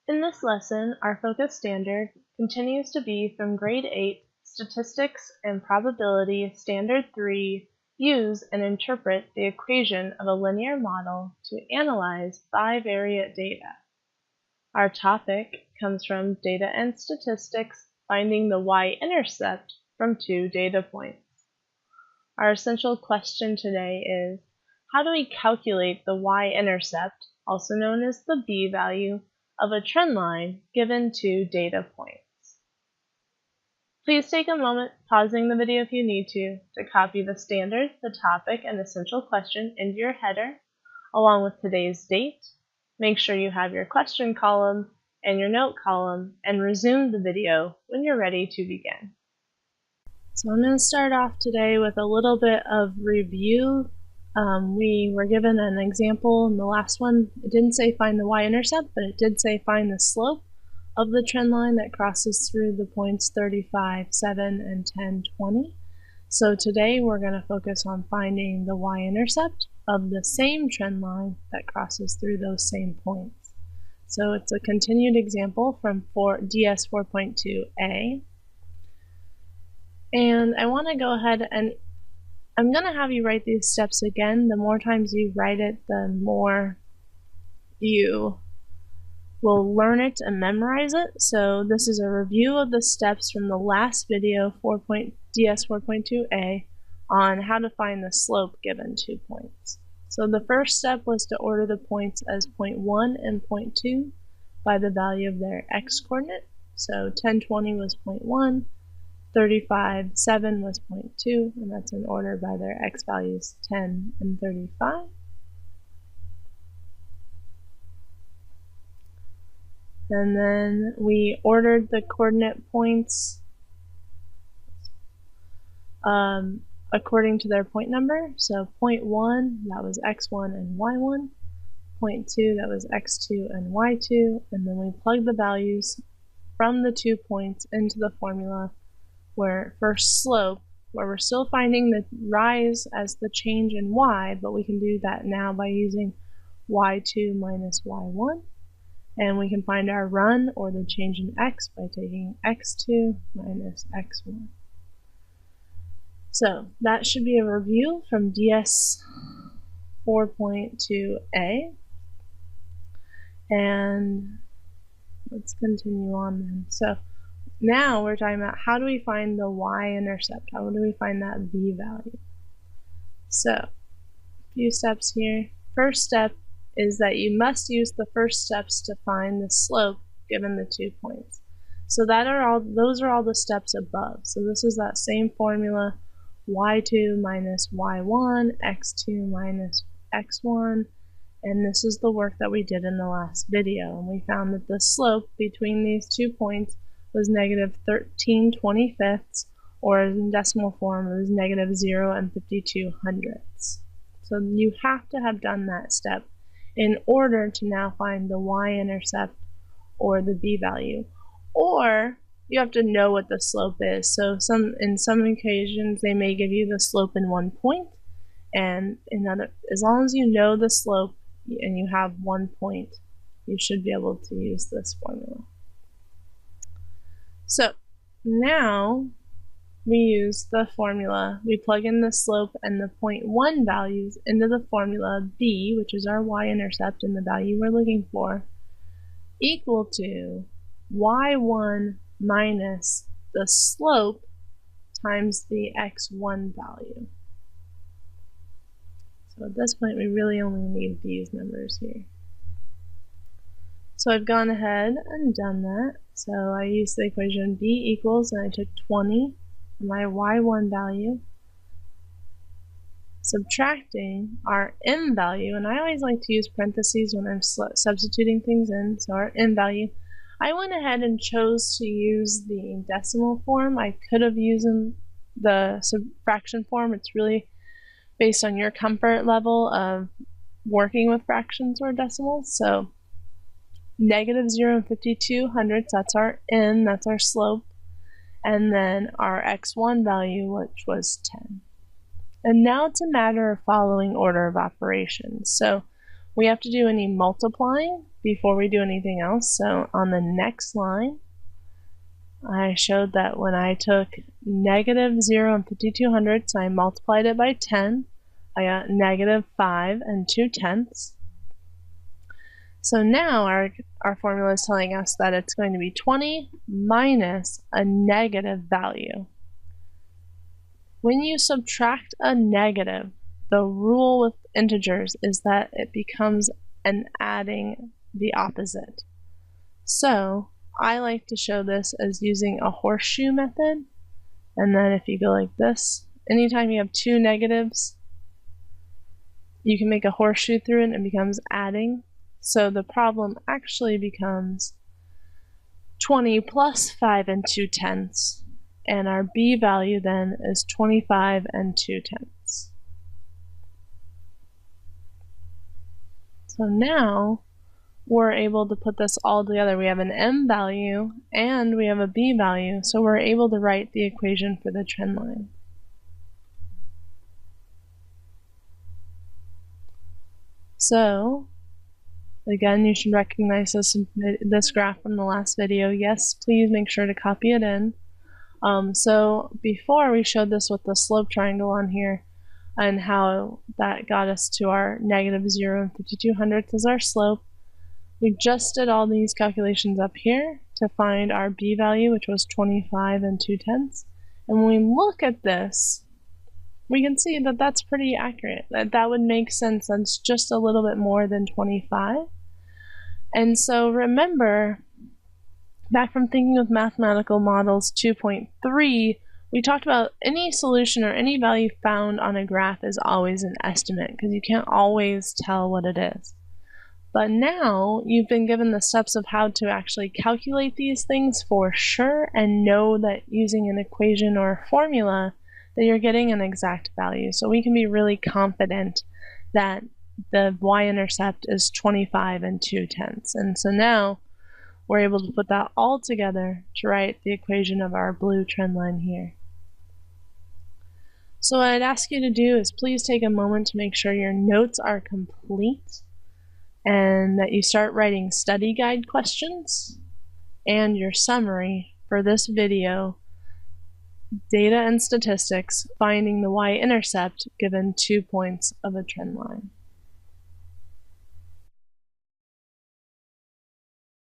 In this lesson, our focus standard continues to be from Grade 8, Statistics and Probability Standard 3, Use and Interpret the Equation of a Linear Model to Analyze Bivariate Data. Our topic comes from Data and Statistics, finding the Y-intercept from two data points. Our essential question today is, how do we calculate the Y-intercept, also known as the B-value, of a trend line given two data points? Please take a moment, pausing the video if you need to copy the standard, the topic, and essential question into your header, along with today's date. Make sure you have your question column and your note column, and resume the video when you're ready to begin. So I'm going to start off today with a little bit of review. We were given an example in the last one. It didn't say find the y-intercept, but it did say find the slope of the trend line that crosses through the points 35, 7, and 10, 20. So today we're going to focus on finding the y-intercept of the same trend line that crosses through those same points. So it's a continued example from DS 4.2a. And I want to go ahead and I'm going to have you write these steps again. The more times you write it, the more you will learn it and memorize it. So this is a review of the steps from the last video, DS 4.2a, on how to find the slope given 2 points. So the first step was to order the points as 0.1 and 0.2 by the value of their x-coordinate. So 1020 was 0.1. 35, 7 was 0.2, and that's in order by their x values 10 and 35. And then we ordered the coordinate points according to their point number. So 0.1, that was x1 and y1. 0.2, that was x2 and y2. And then we plugged the values from the 2 points into the formula where for slope, where we're still finding the rise as the change in y, but we can do that now by using y2 minus y1. And we can find our run, or the change in x, by taking x2 minus x1. So that should be a review from DS 4.2a. And let's continue on then. So now we're talking about how do we find the y-intercept? How do we find that b-value? So, a few steps here. First step is that you must use the first steps to find the slope given the 2 points. So those are all the steps above. So this is that same formula, y2 minus y1, x2 minus x1, and this is the work that we did in the last video. And we found that the slope between these 2 points was negative 13/25, or in decimal form it was negative 0 and 52 hundredths. So you have to have done that step in order to now find the y-intercept or the b-value, or you have to know what the slope is. So in some occasions they may give you the slope in 1 point, and as long as you know the slope and you have 1 point, you should be able to use this formula. So now we use the formula. We plug in the slope and the 0.1 values into the formula b, which is our y-intercept and the value we're looking for, equal to y1 minus the slope times the x1 value. So at this point we really only need these numbers here. So I've gone ahead and done that. So I used the equation b equals, and I took 20 for my y1 value, subtracting our m value, and I always like to use parentheses when I'm substituting things in, so our m value. I went ahead and chose to use the decimal form. I could have used the fraction form. It's really based on your comfort level of working with fractions or decimals. So negative 0 and 52 hundredths, that's our m, that's our slope, and then our x1 value, which was 10. And now it's a matter of following order of operations. So we have to do any multiplying before we do anything else. So on the next line, I showed that when I took negative 0 and 52 hundredths, I multiplied it by 10. I got negative 5 and 2/10. So now our formula is telling us that it's going to be 20 minus a negative value. When you subtract a negative, the rule with integers is that it becomes an adding the opposite. So I like to show this as using a horseshoe method. And then if you go like this, anytime you have two negatives, you can make a horseshoe through it and it becomes adding. So the problem actually becomes 20 plus 5 and 2/10. And our b value then is 25 and 2/10. So now we're able to put this all together. We have an m value and we have a b value, so we're able to write the equation for the trend line. So again, you should recognize this graph from the last video. Yes, please make sure to copy it in. So before we showed this with the slope triangle on here and how that got us to our negative 0 and 52 hundredths as our slope. We just did all these calculations up here to find our b value, which was 25 and 2/10. And when we look at this, we can see that that's pretty accurate. That would make sense. That's just a little bit more than 25. And so remember, back from Thinking with Mathematical Models 2.3, we talked about any solution or any value found on a graph is always an estimate because you can't always tell what it is. But now you've been given the steps of how to actually calculate these things for sure and know that using an equation or a formula that you're getting an exact value. So we can be really confident that the y-intercept is 25 and 2/10. And so now we're able to put that all together to write the equation of our blue trend line here. So what I'd ask you to do is please take a moment to make sure your notes are complete and that you start writing study guide questions and your summary for this video, Data and Statistics, Finding the Y-Intercept Given 2 Points of a Trend Line.